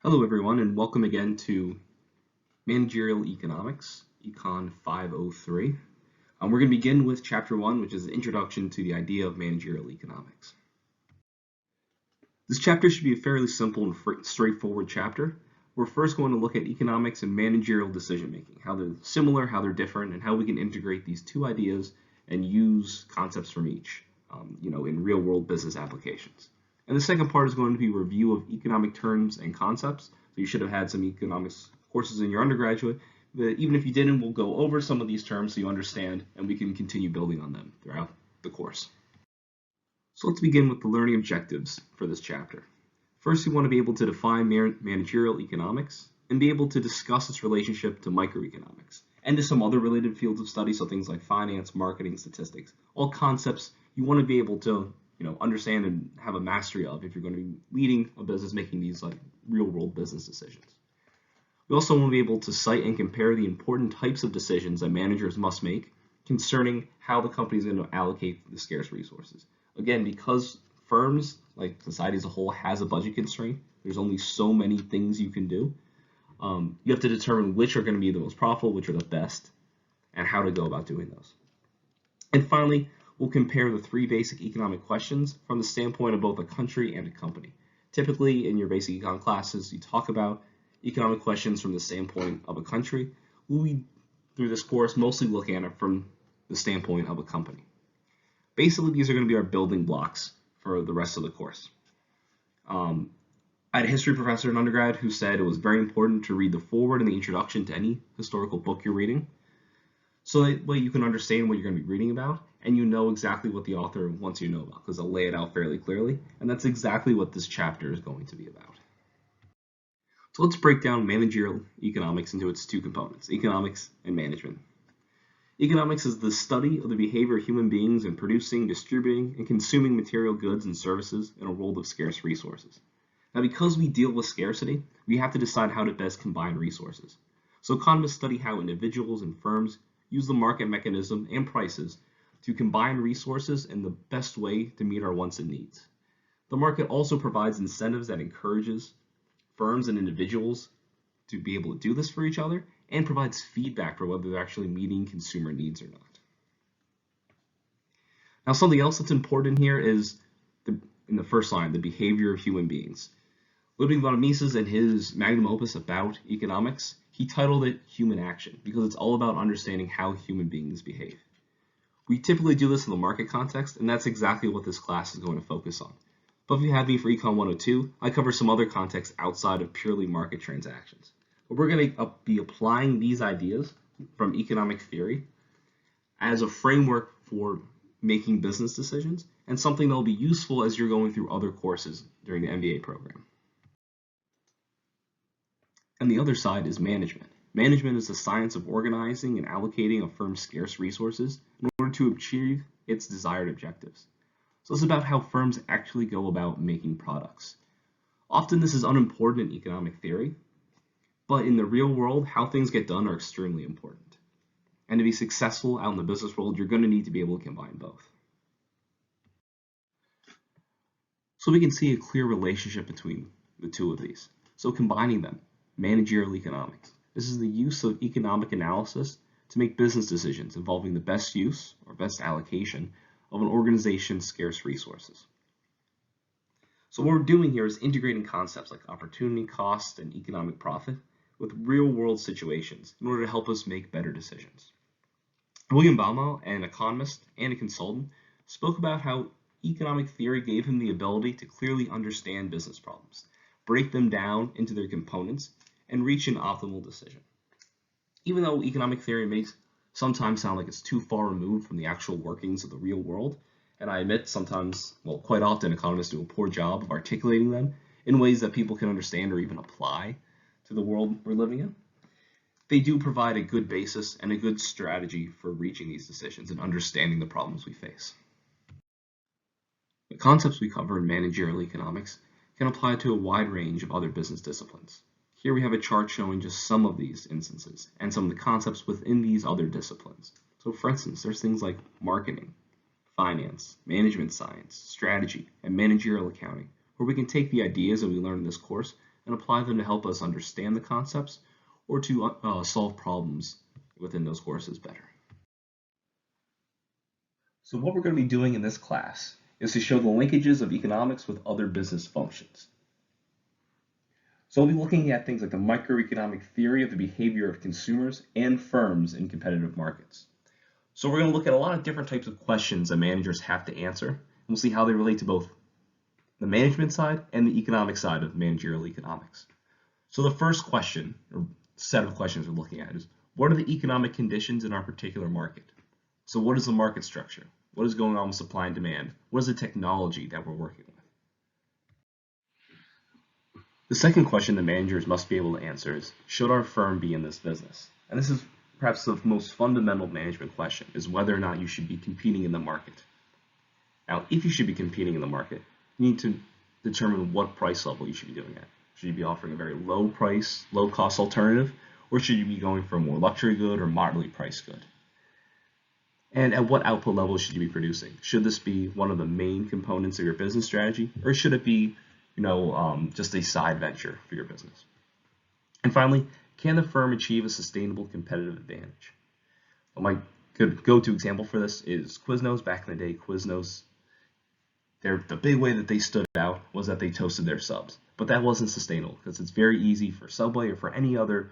Hello, everyone, and welcome again to Managerial Economics, Econ 503. We're going to begin with Chapter 1, which is an introduction to the idea of managerial economics. This chapter should be a fairly simple and straightforward chapter. We're first going to look at economics and managerial decision making, how they're similar, how they're different, and how we can integrate these two ideas and use concepts from each, in real world business applications. And the second part is going to be a review of economic terms and concepts. So you should have had some economics courses in your undergraduate. But even if you didn't, we'll go over some of these terms so you understand, and we can continue building on them throughout the course. So let's begin with the learning objectives for this chapter. First, you want to be able to define managerial economics and be able to discuss its relationship to microeconomics and to some other related fields of study, so things like finance, marketing, statistics, all concepts you want to be able to understand and have a mastery of if you're going to be leading a business, making these like real world business decisions. We also want to be able to cite and compare the important types of decisions that managers must make concerning how the company is going to allocate the scarce resources. Again, because firms, like society as a whole, has a budget constraint, there's only so many things you can do. You have to determine which are going to be the most profitable, which are the best, and how to go about doing those. And finally, we'll compare the three basic economic questions from the standpoint of both a country and a company. Typically, in your basic econ classes, you talk about economic questions from the standpoint of a country. We'll be, through this course, mostly looking at it from the standpoint of a company. Basically, these are going to be our building blocks for the rest of the course. I had a history professor in undergrad who said it was very important to read the foreword and the introduction to any historical book you're reading, so that way you can understand what you're going to be reading about, and you know exactly what the author wants you to know about, because they'll lay it out fairly clearly, and that's exactly what this chapter is going to be about. So let's break down managerial economics into its two components, economics and management. Economics is the study of the behavior of human beings in producing, distributing, and consuming material goods and services in a world of scarce resources. Now, because we deal with scarcity, we have to decide how to best combine resources. So economists study how individuals and firms use the market mechanism and prices to combine resources in the best way to meet our wants and needs. The market also provides incentives that encourages firms and individuals to be able to do this for each other, and provides feedback for whether they're actually meeting consumer needs or not. Now, something else that's important here is in the first line, the behavior of human beings. Ludwig von Mises, in his magnum opus about economics, he titled it Human Action because it's all about understanding how human beings behave. We typically do this in the market context, and that's exactly what this class is going to focus on. But if you have me for Econ 102, I cover some other contexts outside of purely market transactions. But we're going to be applying these ideas from economic theory as a framework for making business decisions, and something that will be useful as you're going through other courses during the MBA program. And the other side is management. Management is the science of organizing and allocating a firm's scarce resources in order to achieve its desired objectives. So it's about how firms actually go about making products. Often this is unimportant in economic theory, but in the real world, how things get done are extremely important. And to be successful out in the business world, you're going to need to be able to combine both. So we can see a clear relationship between the two of these. So combining them, managerial economics. This is the use of economic analysis to make business decisions involving the best use or best allocation of an organization's scarce resources. So what we're doing here is integrating concepts like opportunity cost and economic profit with real-world situations in order to help us make better decisions. William Baumol, an economist and a consultant, spoke about how economic theory gave him the ability to clearly understand business problems, break them down into their components, and reach an optimal decision. Even though economic theory may sometimes sound like it's too far removed from the actual workings of the real world, and I admit sometimes, well, quite often economists do a poor job of articulating them in ways that people can understand or even apply to the world we're living in, they do provide a good basis and a good strategy for reaching these decisions and understanding the problems we face. The concepts we cover in managerial economics can apply to a wide range of other business disciplines. Here we have a chart showing just some of these instances and some of the concepts within these other disciplines. So for instance, there's things like marketing, finance, management science, strategy, and managerial accounting, where we can take the ideas that we learned in this course and apply them to help us understand the concepts or to solve problems within those courses better. So what we're going to be doing in this class is to show the linkages of economics with other business functions. So we'll be looking at things like the microeconomic theory of the behavior of consumers and firms in competitive markets. So we're going to look at a lot of different types of questions that managers have to answer, and we'll see how they relate to both the management side and the economic side of managerial economics. So the first question, or set of questions we're looking at is, what are the economic conditions in our particular market? So what is the market structure? What is going on with supply and demand? What is the technology that we're working with? The second question the managers must be able to answer is, should our firm be in this business? And this is perhaps the most fundamental management question, is whether or not you should be competing in the market. Now, if you should be competing in the market, you need to determine what price level you should be doing at. Should you be offering a very low price, low cost alternative, or should you be going for a more luxury good or moderately priced good? And at what output level should you be producing? Should this be one of the main components of your business strategy, or should it be just a side venture for your business? And finally, can the firm achieve a sustainable competitive advantage? Well, my good go-to example for this is Quiznos. Back in the day, Quiznos, the big way that they stood out was that they toasted their subs, but that wasn't sustainable because it's very easy for Subway or for any other,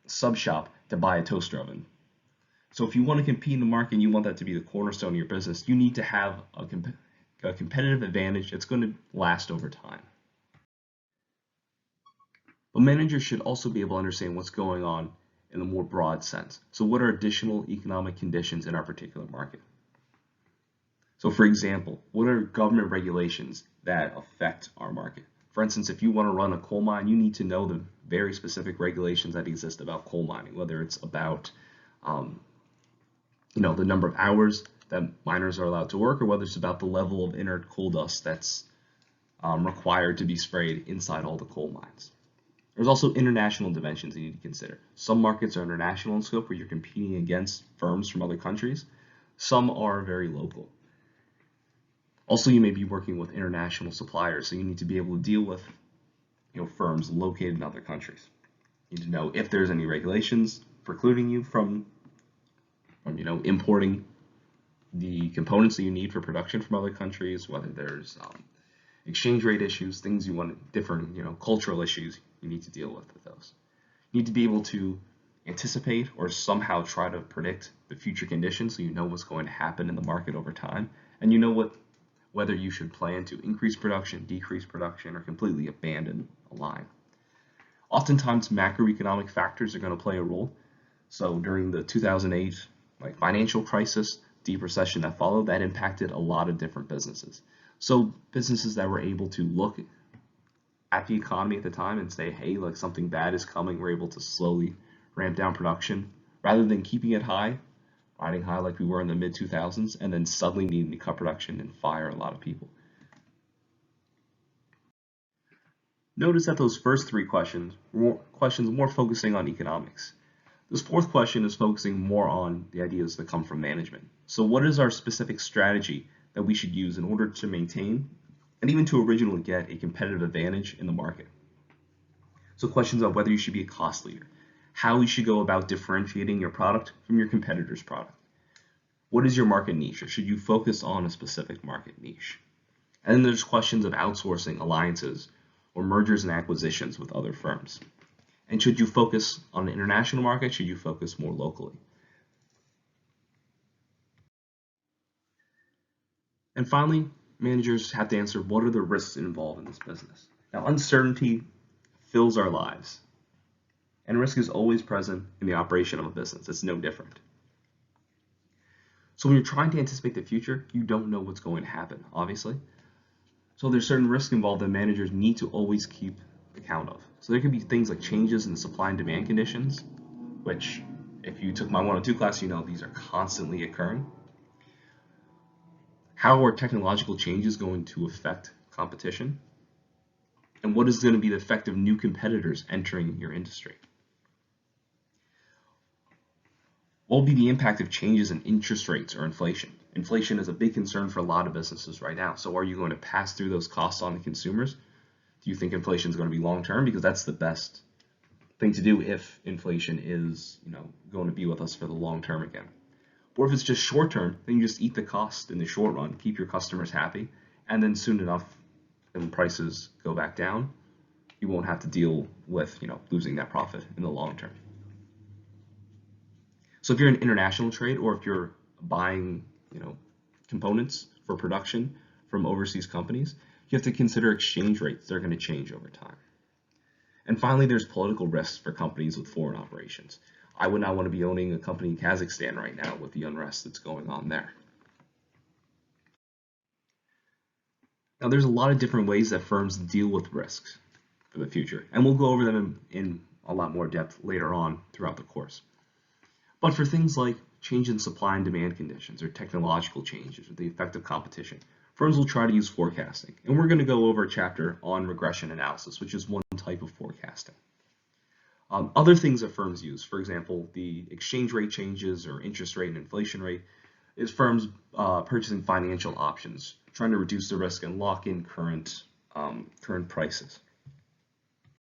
sub shop to buy a toaster oven. So if you want to compete in the market and you want that to be the cornerstone of your business, you need to have a competitive advantage that's going to last over time. But managers should also be able to understand what's going on in a more broad sense. So what are additional economic conditions in our particular market? So for example, what are government regulations that affect our market? For instance, if you want to run a coal mine, you need to know the very specific regulations that exist about coal mining, whether it's about the number of hours that miners are allowed to work, or whether it's about the level of inert coal dust that's required to be sprayed inside all the coal mines. There's also international dimensions you need to consider. Some markets are international in scope, where you're competing against firms from other countries. Some are very local. Also, you may be working with international suppliers, so you need to be able to deal with firms located in other countries. You need to know if there's any regulations precluding you from importing the components that you need for production from other countries, whether there's exchange rate issues, things you want, different cultural issues you need to deal with those. You need to be able to anticipate or somehow try to predict the future conditions, so you know what's going to happen in the market over time, and you know whether you should plan to increase production, decrease production, or completely abandon a line. Oftentimes macroeconomic factors are going to play a role. So during the 2008 financial crisis, deep recession that followed, that impacted a lot of different businesses. So businesses that were able to look at the economy at the time and say, hey, something bad is coming, we're able to slowly ramp down production rather than keeping it high, riding high like we were in the mid-2000s, and then suddenly needing to cut production and fire a lot of people. Notice that those first three questions were questions more focusing on economics. This fourth question is focusing more on the ideas that come from management. So what is our specific strategy that we should use in order to maintain and even to originally get a competitive advantage in the market? So questions on whether you should be a cost leader, how you should go about differentiating your product from your competitor's product. What is your market niche, or should you focus on a specific market niche? And then there's questions of outsourcing, alliances, or mergers and acquisitions with other firms. And should you focus on the international market? Should you focus more locally? And finally, managers have to answer, what are the risks involved in this business? Now, uncertainty fills our lives, and risk is always present in the operation of a business. It's no different. So when you're trying to anticipate the future, you don't know what's going to happen, obviously. So there's certain risks involved that managers need to always keep account of. So there could be things like changes in supply and demand conditions, which if you took my 102 class, these are constantly occurring. How are technological changes going to affect competition? And what is going to be the effect of new competitors entering your industry? What will be the impact of changes in interest rates or inflation? Inflation is a big concern for a lot of businesses right now. So are you going to pass through those costs on to consumers Do you think inflation is going to be long term? Because that's the best thing to do if inflation is, going to be with us for the long term again. Or if it's just short term, then you just eat the cost in the short run, keep your customers happy, and then soon enough, when prices go back down, you won't have to deal with, losing that profit in the long term. So if you're in international trade, or if you're buying, components for production from overseas companies, you have to consider exchange rates. They're going to change over time. And finally, there's political risks for companies with foreign operations. I would not want to be owning a company in Kazakhstan right now with the unrest that's going on there. Now, there's a lot of different ways that firms deal with risks for the future, and we'll go over them in a lot more depth later on throughout the course. But for things like change in supply and demand conditions, or technological changes, or the effect of competition, firms will try to use forecasting. And we're going to go over a chapter on regression analysis, which is one type of forecasting. Other things that firms use, for example, the exchange rate changes or interest rate and inflation rate, is firms purchasing financial options, trying to reduce the risk and lock in current prices.